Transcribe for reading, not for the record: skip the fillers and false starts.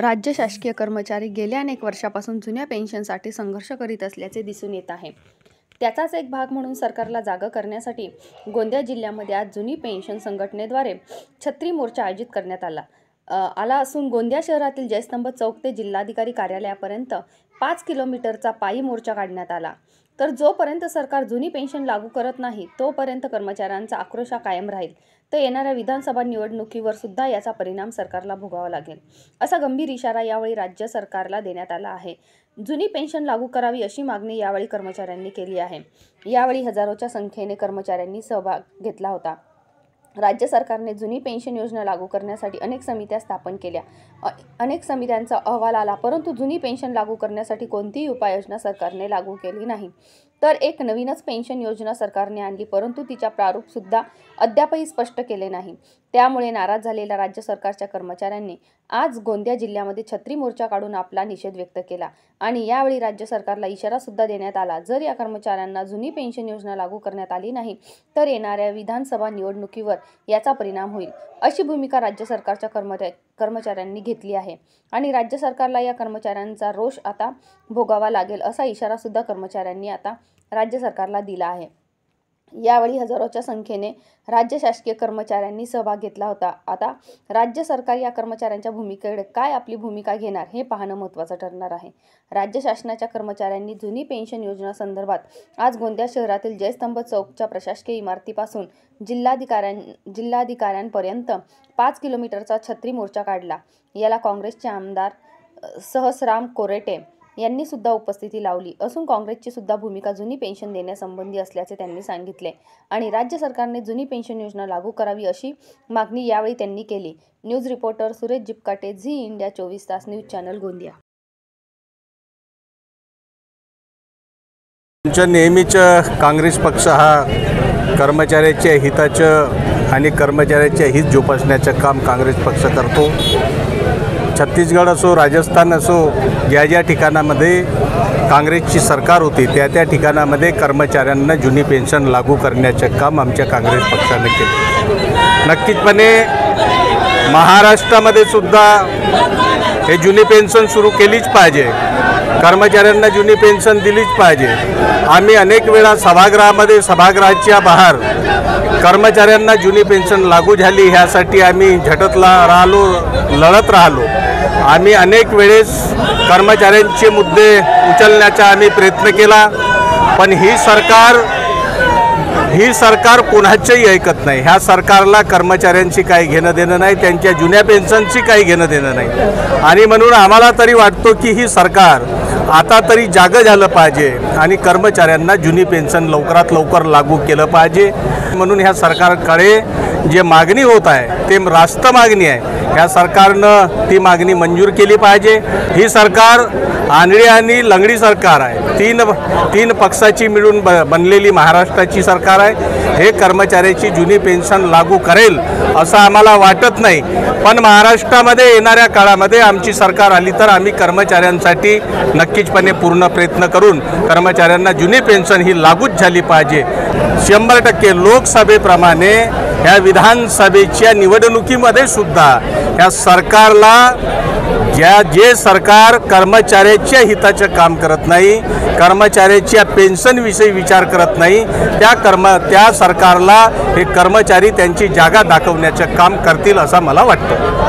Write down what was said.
राज्य शासकीय कर्मचारी गेल्या अनेक वर्षापासून जुन्या पेन्शनसाठी संघर्ष करीत असल्याचे दिसून येत आहे। त्याचाच एक भाग म्हणून सरकारला जागा करण्यासाठी गोंदिया जिल्ह्यामध्ये आज जुनी पेन्शन संघटनेद्वारे छत्री मोर्चा आयोजित करण्यात आला असून गोंदिया शहरातील जयस्तंभ चौक ते जिल्हाधिकारी कार्यालयापर्यंत 5 किलोमीटरचा पायी मोर्चा काढण्यात आला। तर जोपर्यंत सरकार जुनी पेन्शन लागू करत नाही तोपर्यंत कर्मचाऱ्यांचा आक्रोश कायम राहील। तर येणाऱ्या विधानसभा निवडणुकीवर सुद्धा याचा परिणाम सरकारला भोगावा लागेल, असा गंभीर इशारा यावेळी राज्य सरकारला देण्यात आला आहे। जुनी पेन्शन लागू करावी अशी मागणी यावेळी कर्मचाऱ्यांनी केली आहे। यावेळी हजारोच्या संख्येने कर्मचाऱ्यांनी सहभाग घेतला होता। राज्य सरकारने जुनी पेन्शन योजना लागू करण्यासाठी अनेक समित्या स्थापन केल्या। अनेक समित्यांचा अहवाल आला, परंतु जुनी पेन्शन लागू करण्यासाठी कोणतीही उपाययोजना सरकारने लागू केली नाही। तर एक नवीनच पेन्शन योजना सरकारने आणली, परंतु तिचा प्रारूप सुद्धा अद्यापही स्पष्ट केले नाही। त्यामुळे नाराज झालेल्या राज्य सरकारच्या कर्मचाऱ्यांनी आज गोंदिया जिल्ह्यामध्ये छत्री मोर्चा काढून आपला निषेध व्यक्त केला आणि यावेळी राज्य सरकारला इशारा सुद्धा देण्यात आला, जर या कर्मचाऱ्यांना जुनी पेन्शन योजना लागू करण्यात आली नाही तर येणाऱ्या विधानसभा निवडणुकीवर याचा परिणाम होईल, अशी भूमिका राज्य सरकारच्या कर्मचाऱ्यांनी घेतली आहे आणि राज्य सरकारला या कर्मचाऱ्यांचा रोष आता भोगावा लागेल, असा इशारा सुद्धा कर्मचाऱ्यांनी आता राज्य सरकारला दिला आहे। यावेळी हजारोच्या संख्येने राज्य शासकीय कर्मचाऱ्यांनी सहभाग घेतला होता। आता राज्य सरकार या कर्मचाऱ्यांच्या भूमिकेकडे काय आपली भूमिका घेणार हे पाहणं महत्त्वाचं ठरणार आहे। राज्य शासनाच्या कर्मचाऱ्यांनी जुनी पेन्शन योजना संदर्भात आज गोंदिया शहरातील जयस्तंभ चौकच्या प्रशासकीय इमारतीपासून जिल्हाधिकाऱ्यांपर्यंत 5 किलोमीटरचा छत्री मोर्चा काढला। याला काँग्रेसचे आमदार सहसराम कोरेटे यांनी सुद्धा उपस्थिती लावली असून काँग्रेसची सुद्धा भूमिका जुनी पेन्शन देण्यासंबंधी असल्याचे त्यांनी सांगितले आणि राज्य सरकारने जुनी पेन्शन योजना लागू करावी अशी मागणी यावेळी त्यांनी केली। News reporter Suresh Jipkate, Zee India 24 तास न्यूज चॅनल, गोंदिया। नेहमीच काँग्रेस पक्ष हा कर्मचाऱ्याच्या हिताचं आणि कर्मचाऱ्याच्या हित जोपासण्याचं काम काँग्रेस पक्ष करतो। छत्तीसगड असो, राजस्थान असो, ज्या ठिकाणामध्ये काँग्रेसची सरकार होती त्या ठिकाणामध्ये कर्मचाऱ्यांना जुनी पेन्शन लागू करण्याचे काम आमच्या काँग्रेस पक्षाने केले। नक्कीचपणे महाराष्ट्रामध्ये सुद्धा हे जुनी पेन्शन सुरू केलीच पाहिजे, कर्मचाऱ्यांना जुनी पेन्शन दिलीच पाहिजे। आम्ही अनेक वेळा सभागृहाच्या बाहेर कर्मचाऱ्यांना जुनी पेन्शन लागू झाली ह्यासाठी आम्ही लढत राहिलो। आम्ही अनेक वेळेस कर्मचाऱ्यांचे मुद्दे उचलण्याचा आम्ही प्रयत्न केला, पण ही सरकार कोणाचंही ऐकत नाही। ह्या सरकारला कर्मचाऱ्यांशी काही घेणं देणं नाही, त्यांच्या जुन्या पेन्शनशी काही घेणं देणं नाही आणि म्हणून आम्हाला तरी वाटतो की ही सरकार आता तरी जागं झालं पाहिजे आणि कर्मचाऱ्यांना जुनी पेन्शन लवकरात लवकर लागू केलं पाहिजे। म्हणून ह्या सरकारकडे जे मागणी होत आहे ते रास्त मागणी आहे, ह्या सरकारनं ती मागणी मंजूर केली पाहिजे। ही सरकार आंधळी आणि लंगडी सरकार आहे, तीन पक्षाची मिळून बनलेली महाराष्ट्राची सरकार आहे। हे कर्मचाऱ्याची जुनी पेन्शन लागू करेल असं आम्हाला वाटत नाही, पण महाराष्ट्रामध्ये येणाऱ्या काळामध्ये आमची सरकार आली तर आम्ही कर्मचाऱ्यांसाठी नक्कीचपणे पूर्ण प्रयत्न करून कर्मचाऱ्यांना जुनी पेन्शन ही लागूच झाली पाहिजे। 100% लोकसभेप्रमाणे ह्या विधानसभेच्या निवडणुकीमध्ये सुद्धा ह्या सरकारला जे सरकार कर्मचाऱ्याच्या हिताचं काम करत नाही, कर्मचाऱ्याच्या पेन्शनविषयी विचार करत नाही, त्या सरकारला हे कर्मचारी त्यांची जागा दाखवण्याचं काम करतील असं मला वाटतं।